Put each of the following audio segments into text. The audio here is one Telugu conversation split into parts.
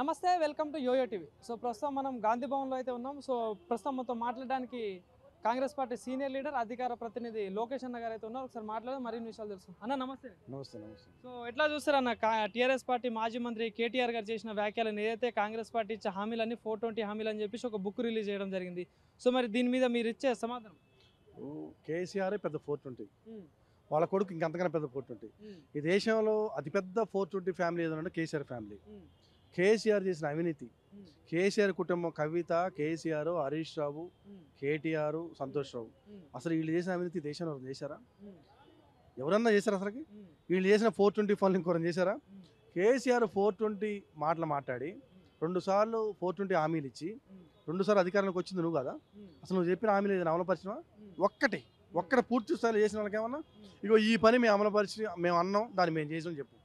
నమస్తే, welcome to Yoyo TV. So ప్రస్తుతం మనం గాంధీ భవన్లో అయితే ఉన్నాం. సో ప్రస్తుతం మొత్తం మాట్లాడడానికి కాంగ్రెస్ పార్టీ సీనియర్ లీడర్, అధికార ప్రతినిధి లోకేష్ అన్న గారు అయితే ఉన్నారు. ఒకసారి మాట్లాడదాం, మరిన్ని విషయాలు తెలుసు. అన్న నమస్తే. నమస్తే నమస్తే. సో ఎట్లా చూస్తారన్న టీఆర్ఎస్ పార్టీ మాజీ మంత్రి కేటీఆర్ గారు చేసిన వ్యాఖ్యలను, ఏదైతే కాంగ్రెస్ పార్టీ ఇచ్చే హామీలన్నీ 420 హామీలు అని చెప్పేసి ఒక బుక్ రిలీజ్ చేయడం జరిగింది. సో మరి దీని మీద మీరు ఇచ్చే సమాధానం? కేసీఆర్ పెద్ద 420, వాళ్ళ కొడుకు ఇంకంతకన్నా పెద్ద 420. ఈ దేశంలో అతిపెద్ద 420 ఫ్యామిలీ ఏదంటే కేసీఆర్ ఫ్యామిలీ. కేసీఆర్ చేసిన అవినీతి, కేసీఆర్ కుటుంబం కవిత, కేసీఆర్, హరీష్ రావు, కేటీఆర్, సంతోష్ రావు, అసలు వీళ్ళు చేసిన అవినీతి దేశంలో చేశారా? ఎవరన్నా చేశారా? అసలుకి వీళ్ళు చేసిన 420 పనులు ఇంకోరం చేశారా? కేసీఆర్ 420 మాటలు మాట్లాడి 2 సార్లు 420 హామీలు ఇచ్చి 2 సార్లు అధికారంలోకి వచ్చింది నువ్వు కదా. అసలు నువ్వు చెప్పిన హామీలు ఏదైనా అమలుపరిచినా? ఒక్కటి పూర్తి స్థాయిలో చేసిన వాళ్ళకి ఏమన్నా ఇగో ఈ పని మేము అమలుపరిచి మేము అన్నాం, దాన్ని మేము చేసాం చెప్పు.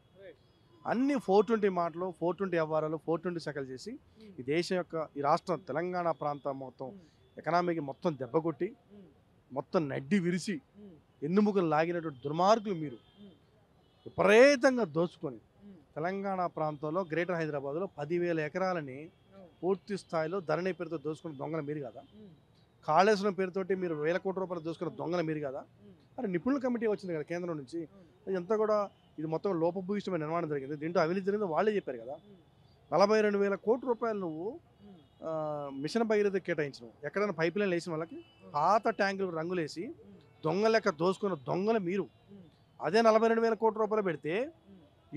అన్ని 420 మాటలు, 420 వ్యవహారాలు, 420 సెకలు చేసి ఈ దేశం యొక్క ఈ రాష్ట్రం తెలంగాణ ప్రాంతం మొత్తం ఎకనామీకి మొత్తం దెబ్బకొట్టి మొత్తం నడ్డి విరిసి ఎన్నుముకలు లాగినటువంటి దుర్మార్గులు మీరు. విపరీతంగా దోచుకొని తెలంగాణ ప్రాంతంలో గ్రేటర్ హైదరాబాద్లో 10,000 ఎకరాలని పూర్తి స్థాయిలో ధరణి పేరుతో దోచుకున్న దొంగల మీరు కదా. కాళేశ్వరం పేరుతోటి మీరు 1,000 కోట్ల రూపాయలు దోచుకున్న దొంగల మీరు కదా. అరే నిపుణుల కమిటీ వచ్చింది కదా కేంద్రం నుంచి, ఇదంతా కూడా ఇది మొత్తం లోపభూయిష్టమైన నిర్మాణం జరిగింది, దీంట్లో అవినీతి జరిగింది వాళ్ళే చెప్పారు కదా. 42,000 కోట్ల రూపాయలు నువ్వు మిషన్ భగీరథ కేటాయించడం, ఎక్కడైనా పైప్ లైన్ వేసిన వాళ్ళకి పాత ట్యాంకులకు రంగులేసి దొంగ లెక్క దోసుకున్న దొంగలు మీరు. అదే 42,000 కోట్ల రూపాయలు పెడితే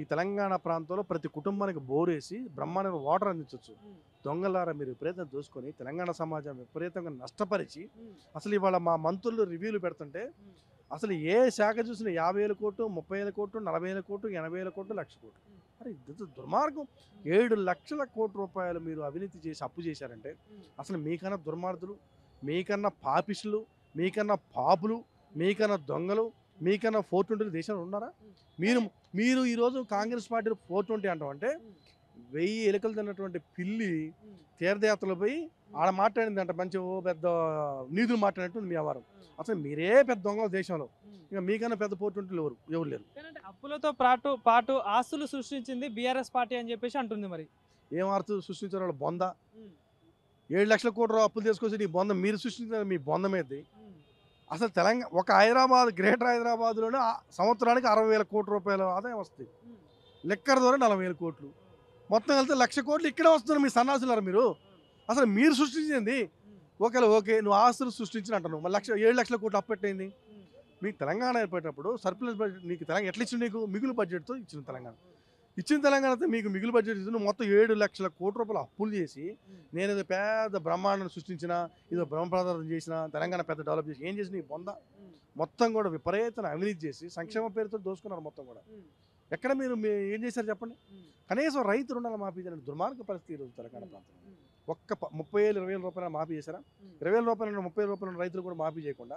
ఈ తెలంగాణ ప్రాంతంలో ప్రతి కుటుంబానికి బోరేసి బ్రహ్మాండంగా వాటర్ అందించవచ్చు. దొంగలారా మీరు విపరీతంగా దోసుకొని తెలంగాణ సమాజం విపరీతంగా నష్టపరిచి, అసలు ఇవాళ మా మంత్రులు రివ్యూలు పెడుతుంటే అసలు ఏ శాఖ చూసినా 50,000 కోట్లు, 30,000 కోట్లు, 40,000 కోట్లు, 80,000 కోట్లు, 1,00,000 కోట్లు. అరే ఇది దుర్మార్గం. 7 లక్షల కోట్ల రూపాయలు మీరు అవినీతి చేసి అప్పు చేశారంటే అసలు మీకన్నా దుర్మార్గులు, మీకన్నా పాపిస్టులు, మీకన్నా పాపులు, మీకన్నా దొంగలు, మీకన్నా 420 దేశంలో ఉన్నారా? మీరు ఈరోజు కాంగ్రెస్ పార్టీ 420 అంటాం అంటే 1000 ఎలుకలు తిన్నటువంటి పిల్లి తీర్థయాత్రలు పోయి ఆడ మాట్లాడింది అంట, మంచి పెద్ద నీతులు మాట్లాడినట్టు మీ వ్యవహారం. అసలు మీరే పెద్ద దొంగలు దేశంలో, ఇక మీకన్నా పెద్ద 420 ఎవరు లేరు. అప్పులతో పాటు ఆస్తులు సృష్టించింది బీఆర్ఎస్ పార్టీ అని చెప్పేసి అంటుంది. మరి ఏం ఆస్తులు సృష్టించారు? వాళ్ళు బొంద 7 లక్షల కోట్ల అప్పులు తీసుకొచ్చి ఈ బొంద మీరు సృష్టించారు. మీ బొంద మీద అసలు తెలంగాణ ఒక హైదరాబాద్ గ్రేటర్ హైదరాబాద్లోనే సంవత్సరానికి 60,000 కోట్ల రూపాయల ఆదాయం వస్తుంది. లెక్కర ద్వారా 40,000 కోట్లు, మొత్తం వెళ్తే 1,00,000 కోట్లు ఇక్కడే వస్తున్నారు. మీ సన్నాసులారు మీరు. అసలు మీరు సృష్టించింది ఓకే, నువ్వు ఆస్తులు సృష్టించిన అంటున్నావు, మళ్ళీ 7 లక్షల కోట్లు అప్పెట్టయింది. మీకు తెలంగాణ ఏర్పడేటప్పుడు సర్ప్లస్ బడ్జెట్ నీకు తెలంగాణ ఎట్లా ఇచ్చింది? నీకు మిగులు బడ్జెట్తో ఇచ్చిన తెలంగాణతో మీకు మిగులు బడ్జెట్ ఇచ్చింది. నువ్వు మొత్తం 7 లక్షల కోట్ల రూపాయలు అప్పులు చేసి నేను ఏదో పెద్ద బ్రహ్మాండాన్ని సృష్టించిన, ఏదో బ్రహ్మప్రదార్థం చేసిన, తెలంగాణ పెద్ద డెవలప్ చేసి ఏం చేసి నీ బొంద మొత్తం కూడా విపరీతమైన అవినీతి చేసి సంక్షేమ పేరుతో దోసుకున్నారు మొత్తం కూడా. ఎక్కడ మీరు ఏం చేశారు చెప్పండి? కనీసం రైతు రుణాలు మాఫీ చేయడానికి దుర్మార్గ పరిస్థితి ఈరోజు తెలంగాణ ప్రాంతంలో. ఒక్క 30,000 20,000 రూపాయలు మాఫీ చేశారా? 20,000 రూపాయలు 30,000 రూపాయలు రైతులు కూడా మాఫీ చేయకుండా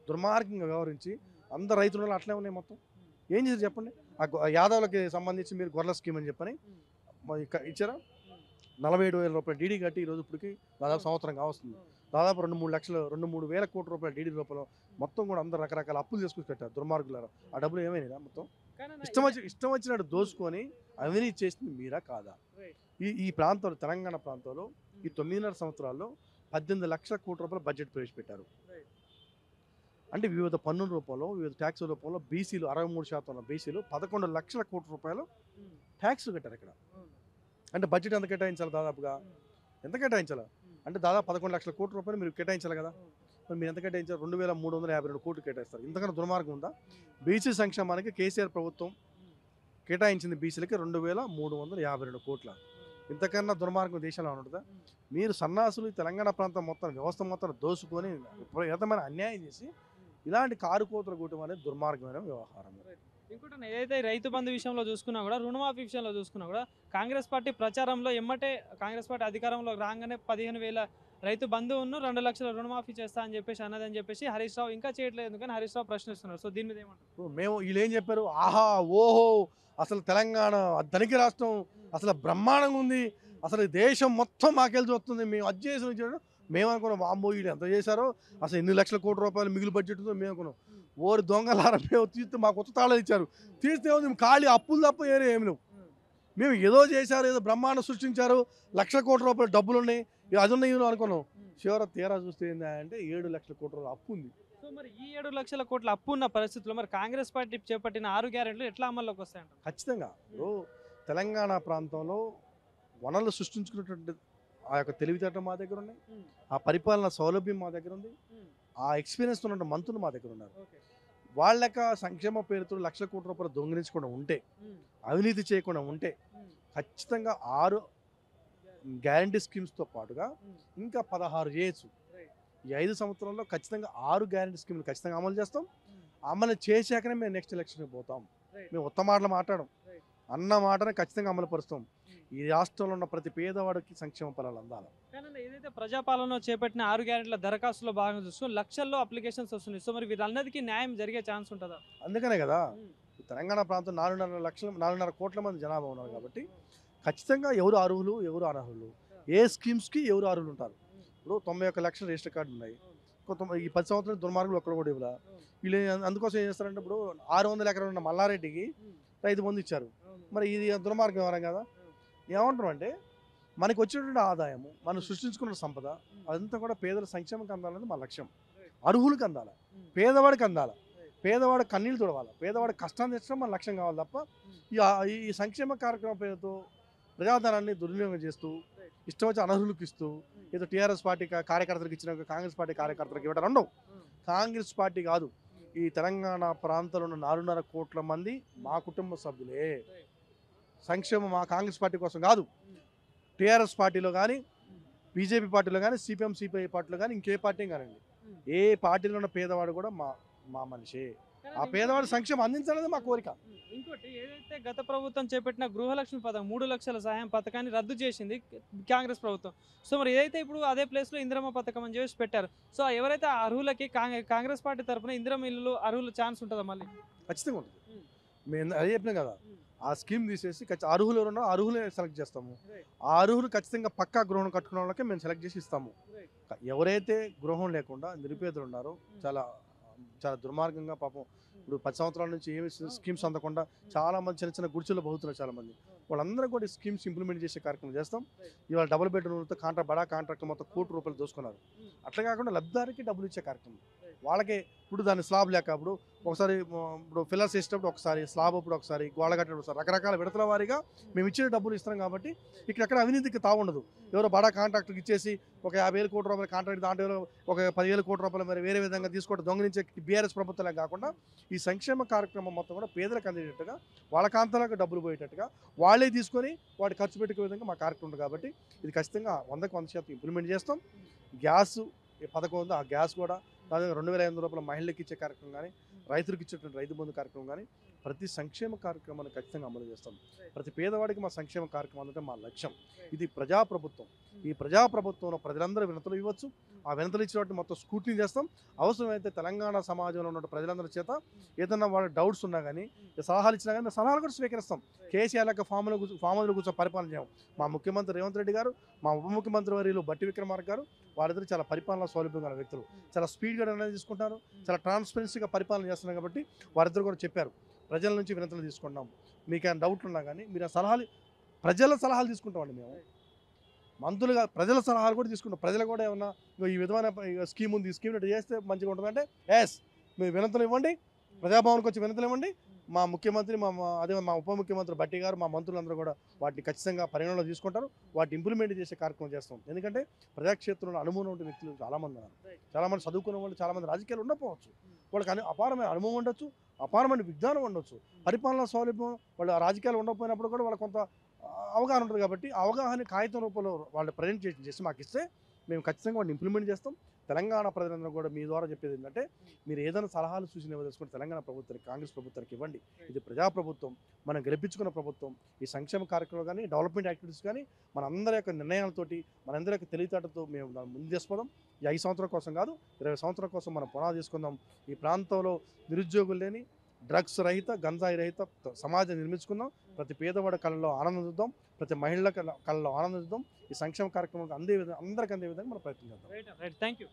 దుర్మార్గంగా వ్యవహరించి అందరు రైతు రుణాలు అట్లే ఉన్నాయి. మొత్తం ఏం చేశారు చెప్పండి? ఆ యాదవులకి సంబంధించి మీరు గొర్రెల స్కీమ్ అని చెప్పని ఇచ్చారా? 47,000 రూపాయలు డీడీ కట్టి ఈరోజు ఇప్పటికి దాదాపు సంవత్సరం కావస్తుంది. దాదాపు 2-3 వేల కోట్ల రూపాయలు డీడీ రూపాయలు మొత్తం కూడా అందరు రకరకాల అప్పులు చేసుకుని కట్టారు దుర్మార్గులారా. ఆ డబ్బులు ఏమైనా మొత్తం ఇష్టం వచ్చినట్టు దోసుకొని అవినీతి చేసింది మీరా కాదా? ఈ ప్రాంతంలో తెలంగాణ ప్రాంతంలో ఈ 9.5 సంవత్సరాల్లో 18 లక్షల కోట్ల రూపాయల బడ్జెట్ ప్రవేశపెట్టారు. అంటే వివిధ పన్నుల రూపంలో, వివిధ ట్యాక్స్ రూపంలో బీసీలు 63% ఉన్న బీసీలు 11 లక్షల కోట్ల రూపాయలు ట్యాక్స్ కట్టారు ఇక్కడ. అంటే బడ్జెట్ ఎంత కేటాయించాలి? దాదాపుగా ఎంత కేటాయించాలి అంటే దాదాపు 11 లక్షల కోట్ల రూపాయలు మీరు కేటాయించాలి కదా. మరి మీరు ఎంత కేటాయించారు? 2,352 కోట్లు కేటాయిస్తారు. ఇంతకన్నా దుర్మార్గం ఉందా? బీసీ సంక్షేమానికి కేసీఆర్ ప్రభుత్వం కేటాయించింది బీసీలకి 2,352 కోట్ల. ఇంతకన్నా దుర్మార్గం దేశంలో ఉంటుందా? మీరు సన్నాసులు తెలంగాణ ప్రాంతం మొత్తం వ్యవస్థ మొత్తం దోసుకొని విపరీతమైన అన్యాయం చేసి ఇలాంటి కారుకోతలు కూటం అనేది దుర్మార్గమైన వ్యవహారం. ఇంకోటి ఏదైతే రైతు బంధు విషయంలో చూసుకున్నా కూడా, రుణమాఫీ విషయంలో చూసుకున్నా కూడా, కాంగ్రెస్ పార్టీ ప్రచారంలో కాంగ్రెస్ పార్టీ అధికారంలో రాగానే 15,000 రైతు బంధువును 2 లక్షల రుణమాఫీ చేస్తా అని చెప్పేసి అన్నదని చెప్పేసి హరీష్ రావు ఇంకా చేయట్లేదు. ఎందుకని హరీష్ రావు ప్రశ్నిస్తున్నారు. సో దీని మీద ఏమంటారు? మేము వీళ్ళు ఏం చెప్పారు? ఆహా ఓహో అసలు తెలంగాణ ధనిక రాష్ట్రం, అసలు బ్రహ్మాండంగా ఉంది, అసలు దేశం మొత్తం మాకెళ్ళి చూస్తుంది, మేము అది చేసి మేము అనుకున్నాం. వామ్మో వీళ్ళు ఎంత చేశారో, అసలు ఎన్ని లక్షల కోట్ల రూపాయలు మిగులు బడ్జెట్ ఉందో మేము అనుకున్నాం. ఓరి దొంగలారా, మేము తీస్తే మాకు కొత్త తాళాలు ఇచ్చారు, తీస్తే ఖాళీ అప్పులు తప్ప ఏమి లేవు. మేము ఏదో చేశారు, ఏదో బ్రహ్మాండం సృష్టించారు, లక్షల కోట్ల రూపాయలు డబ్బులు ఉన్నాయి, అది ఉన్నాయి అనుకున్నాం. చివర తీరా చూస్తే ఏంటంటే 7 లక్షల కోట్ల రూపాయలు అప్పు ఉంది. సో మరి ఈ 7 లక్షల కోట్ల అప్పు ఉన్న పరిస్థితుల్లో మరి కాంగ్రెస్ పార్టీ చేపట్టిన 6 గ్యారెంటీలు ఎట్లా అమల్లోకి వస్తాయంట? ఖచ్చితంగా ఇప్పుడు తెలంగాణ ప్రాంతంలో వనరులు సృష్టించుకున్నటువంటి ఆ యొక్క తెలివితేటలు మా దగ్గర ఉన్నాయి, ఆ పరిపాలన సౌలభ్యం మా దగ్గర ఉంది, ఆ ఎక్స్పీరియన్స్ ఉన్న మంత్రులు మా దగ్గర ఉన్నారు. వాళ్ళక సంక్షేమ పేరుతో లక్షల కోట్ల రూపాయలు దొంగిలించకుండా ఉంటే, అవినీతి చేయకుండా ఉంటే ఖచ్చితంగా 6 గ్యారంటీ స్కీమ్స్తో పాటుగా ఇంకా 16 చేయొచ్చు. ఈ 5 సంవత్సరాల్లో ఖచ్చితంగా 6 గ్యారంటీ స్కీమ్లు ఖచ్చితంగా అమలు చేస్తాం. అమలు చేశాకనే మేము నెక్స్ట్ ఎలక్షన్కి పోతాం. మేము ఉత్తమ మాటలు మాట్లాడడం, అన్న మాటనే ఖచ్చితంగా అమలు పరుస్తాం. ఈ రాష్ట్రంలో ఉన్న ప్రతి పేదవాడికి సంక్షేమ ఫలాలు అందాలి. కానీ ఏదైతే ప్రజాపాలన చేపట్టిన 6 గ్యారెంటీల దరఖాస్తులో భాగంగా చూసుకుని లక్షల్లో అప్లికేషన్స్ వస్తున్నాయి. సో మరి వీళ్ళందరికీ న్యాయం జరిగే ఛాన్స్ ఉంటుందా? అందుకనే కదా తెలంగాణ ప్రాంతం 4.5 కోట్ల మంది జనాభా ఉన్నారు కాబట్టి ఖచ్చితంగా ఎవరు అర్హులు, ఎవరు అనర్హులు, ఏ స్కీమ్స్కి ఎవరు అర్హులు ఉంటారు. ఇప్పుడు 91 లక్షల రిజిస్టర్ కార్డు ఉన్నాయి. ఈ 10 సంవత్సరాలు దుర్మార్గులు ఒక్కరు కూడా ఇవ్వాల. వీళ్ళు అందుకోసం ఏం చేస్తారంటే ఇప్పుడు 600 ఎకరాలు ఉన్న మల్లారెడ్డికి రైతు బంధు ఇచ్చారు. మరి ఇది దుర్మార్గం ఎవరం కదా. ఏమంటారు అంటే మనకి వచ్చినటువంటి ఆదాయము, మనం సృష్టించుకున్న సంపద అదంతా కూడా పేదల సంక్షేమం అందాలని మా లక్ష్యం. అర్హులకు అందాలి, పేదవాడికి అందాలి, పేదవాడి కన్నీళ్ళు తుడవాలి, పేదవాడి కష్టాన్ని తెచ్చడం మన లక్ష్యం కావాలి తప్ప ఈ సంక్షేమ కార్యక్రమం పేరుతో ప్రజాధనాన్ని దుర్వినియోగం చేస్తూ ఇష్టం వచ్చి అనర్హులకు ఇస్తూ ఏదో టీఆర్ఎస్ పార్టీ కార్యకర్తలకు ఇచ్చిన కాంగ్రెస్ పార్టీ కార్యకర్తలకు ఇవ్వడం ఉండవు. కాంగ్రెస్ పార్టీ కాదు, ఈ తెలంగాణ ప్రాంతంలో ఉన్న 4.5 కోట్ల మంది మా కుటుంబ సభ్యులే. సంక్షేమం మా కాంగ్రెస్ పార్టీ కోసం కాదు. టీఆర్ఎస్ పార్టీలో కానీ, బీజేపీ పార్టీలో కానీ, సిపిఎం సిపిఐ పార్టీలో కానీ, ఇంకే పార్టీ కానండి, ఏ పార్టీలో ఉన్న పేదవాడు కూడా మా మనిషి. ఆ పేదవాడి సంక్షేమం అందించాలనేది మా కోరిక. ఇంకోటి ఏదైతే గత ప్రభుత్వం చేపట్టిన గృహలక్ష్మి పథకం 3 లక్షల సహాయం పథకాన్ని రద్దు చేసింది కాంగ్రెస్ ప్రభుత్వం. సో మరి ఏదైతే ఇప్పుడు అదే ప్లేస్లో ఇందిరమ్మ పథకం అని చెప్పి పెట్టారు. సో ఎవరైతే అర్హులకి కాంగ్రెస్ పార్టీ తరఫున ఇందిరమ్మ ఇల్లు అర్హుల ఛాన్స్ ఉంటుందా? మళ్ళీ ఖచ్చితంగా ఉంటుంది. మేము అదే చెప్పినాం కదా, ఆ స్కీమ్ తీసేసి అర్హులు ఎవరున్నా అర్హులే సెలెక్ట్ చేస్తాము. ఆ అర్హులు ఖచ్చితంగా పక్కా గృహం కట్టుకున్న వాళ్ళకే మేము సెలెక్ట్ చేసి ఇస్తాము. ఎవరైతే గృహం లేకుండా నిరుపేదలు ఉన్నారో చాలా దుర్మార్గంగా పాపం ఇప్పుడు 10 సంవత్సరాల నుంచి ఏమి స్కీమ్స్ అందకుండా చాలామంది చిన్న చిన్న గుడిచెల్లో బతుకుతున్నారు చాలామంది. వాళ్ళందరూ కూడా ఈ స్కీమ్స్ ఇంప్లిమెంట్ చేసే కార్యక్రమం చేస్తాం. ఇవాళ డబుల్ బెడ్రూమ్తో బడా కాంట్రాక్ట్ మొత్తం ₹1 కోటి దోసుకున్నారు. అట్లా కాకుండా లబ్ధిదారికి డబ్బులు ఇచ్చే కార్యక్రమం వాళ్ళకే. ఇప్పుడు దాని స్లాబ్ లేక అప్పుడు ఒకసారి ఇప్పుడు ఫిల్లర్స్ వేసేటప్పుడు ఒకసారి, స్లాబ్ అప్పుడు ఒకసారి, గోడ కట్టేటప్పుడు ఒకసారి, రకరకాల విడతల వారీగా మేము ఇచ్చే డబ్బులు ఇస్తున్నాం కాబట్టి ఇక్కడెక్కడ అవినీతికి తావుండదు. ఎవరో బడా కాంట్రాక్ట్కి ఇచ్చేసి ఒక 50,000 కోట్ల రూపాయల కాంట్రాక్ట్ దాంట్లో ఒక 10,000 కోట్ల రూపాయలు మరి వేరే విధంగా తీసుకోవడం దొంగలించే బీఆర్ఎస్ ప్రభుత్వాలే కాకుండా ఈ సంక్షేమ కార్యక్రమం మొత్తం కూడా పేదలకు అందేటట్టుగా, వాళ్ళ కాంతాలకు డబ్బులు పోయేటట్టుగా వాళ్ళే తీసుకొని వాటి ఖర్చు పెట్టుకునే విధంగా మా కార్యక్రమం ఉంది కాబట్టి ఇది ఖచ్చితంగా 100% ఇంప్లిమెంట్ చేస్తాం. గ్యాస్ పథకం ఉందో ఆ గ్యాస్ కూడా దాదాపు ₹2,500 మహిళలకు ఇచ్చే కార్యక్రమం కానీ, రైతులకు ఇచ్చేటువంటి రైతు బంధు కార్యక్రమం కానీ ప్రతి సంక్షేమ కార్యక్రమాన్ని ఖచ్చితంగా అమలు చేస్తాం. ప్రతి పేదవాడికి మా సంక్షేమ కార్యక్రమం అంటే మా లక్ష్యం. ఇది ప్రజాప్రభుత్వం. ఈ ప్రజాప్రభుత్వంలో ప్రజలందరూ వినతులు ఇవ్వచ్చు. ఆ వినతులు ఇచ్చినట్టు మొత్తం స్క్రూటినీ చేస్తాం. అవసరమైతే తెలంగాణ సమాజంలో ఉన్న ప్రజలందరి చేత ఏదన్నా వాళ్ళ డౌట్స్ ఉన్నా కానీ, సలహాలు ఇచ్చినా కానీ సలహాలు కూడా స్వీకరిస్తాం. కేసీఆర్ యొక్క ఫామ్లో కూర్చొని పరిపాలన చేయం. మా ముఖ్యమంత్రి రేవంత్ రెడ్డి గారు, మా ఉప ముఖ్యమంత్రి వర్యులు బట్టి విక్రమార్క గారు, వాళ్ళిద్దరు చాలా పరిపాలన సౌలభ్యం గల వ్యక్తులు. చాలా స్పీడ్గా నిర్ణయం తీసుకుంటారు, చాలా ట్రాన్స్పరెన్సీగా పరిపాలన చేస్తున్నారు కాబట్టి వారిద్దరు కూడా చెప్పారు, ప్రజల నుంచి వినతులు తీసుకుంటాం. మీకు ఏమైనా డౌట్లు ఉన్నా కానీ మీరు ఆ సలహాలు, ప్రజల సలహాలు తీసుకుంటామండి. మేము మంత్రులుగా ప్రజల సలహాలు కూడా తీసుకుంటాం. ప్రజలు కూడా ఏమన్నా ఈ విధమైన స్కీమ్ ఉంది, ఈ స్కీమ్ చేస్తే మంచిగా ఉంటుందంటే ఎస్ మీరు వినతులు ఇవ్వండి, ప్రజాభవన్కి వచ్చి వినతులు ఇవ్వండి. మా ముఖ్యమంత్రి మా ఉప ముఖ్యమంత్రి బట్టి గారు, మా మంత్రులందరూ కూడా వాటిని ఖచ్చితంగా పరిగణలో తీసుకుంటారు. వాటిని ఇంప్లిమెంట్ చేసే కార్యక్రమం చేస్తాం. ఎందుకంటే ప్రజాక్షేత్రంలో అనుభవం ఉండే వ్యక్తులు చాలామంది ఉన్నారు. చాలామంది చదువుకున్న వాళ్ళు, చాలామంది రాజకీయాలు ఉండకపోవచ్చు. వాళ్ళకి అపారమైన అనుభవం ఉండొచ్చు, అపారమైన విజ్ఞానం ఉండొచ్చు, పరిపాలనా సౌలభ్యం వాళ్ళు రాజకీయాలు ఉండకపోయినప్పుడు కూడా వాళ్ళకి కొంత అవగాహన ఉంటుంది. కాబట్టి అవగాహన కాగితం రూపంలో వాళ్ళు ప్రజెంటేషన్ చేసి మాకు ఇస్తే మేము ఖచ్చితంగా వాటిని ఇంప్లిమెంట్ చేస్తాం. తెలంగాణ ప్రజలందరూ కూడా మీ ద్వారా చెప్పేది ఏంటంటే మీరు ఏదైనా సలహాలు సూచనలు తెలుసుకుంటే తెలంగాణ ప్రభుత్వానికి, కాంగ్రెస్ ప్రభుత్వానికి ఇవ్వండి. ఇది ప్రజాప్రభుత్వం, మనం గెలిపించుకున్న ప్రభుత్వం. ఈ సంక్షేమ కార్యక్రమాలు కానీ, డెవలప్మెంట్ యాక్టివిటీస్ కానీ మనందరి యొక్క నిర్ణయాలతోటి, మనందరి యొక్క తెలివితేటతో మేము ముందు చేసుకోదాం. ఈ 5 సంవత్సరాల కోసం కాదు, 20 సంవత్సరాల కోసం మనం పునాది తీసుకుందాం. ఈ ప్రాంతంలో నిరుద్యోగులు లేని, డ్రగ్స్ రహిత, గంజాయి రహిత సమాజం నిర్మించుకుందాం. ప్రతి పేదవాడి కళలో ఆనందం చూద్దాం, ప్రతి మహిళల కళలో ఆనందం చూద్దాం. ఈ సంక్షేమ కార్యక్రమం అందరికీ అందే విధంగా మనం ప్రయత్నం చేద్దాం. Thank you.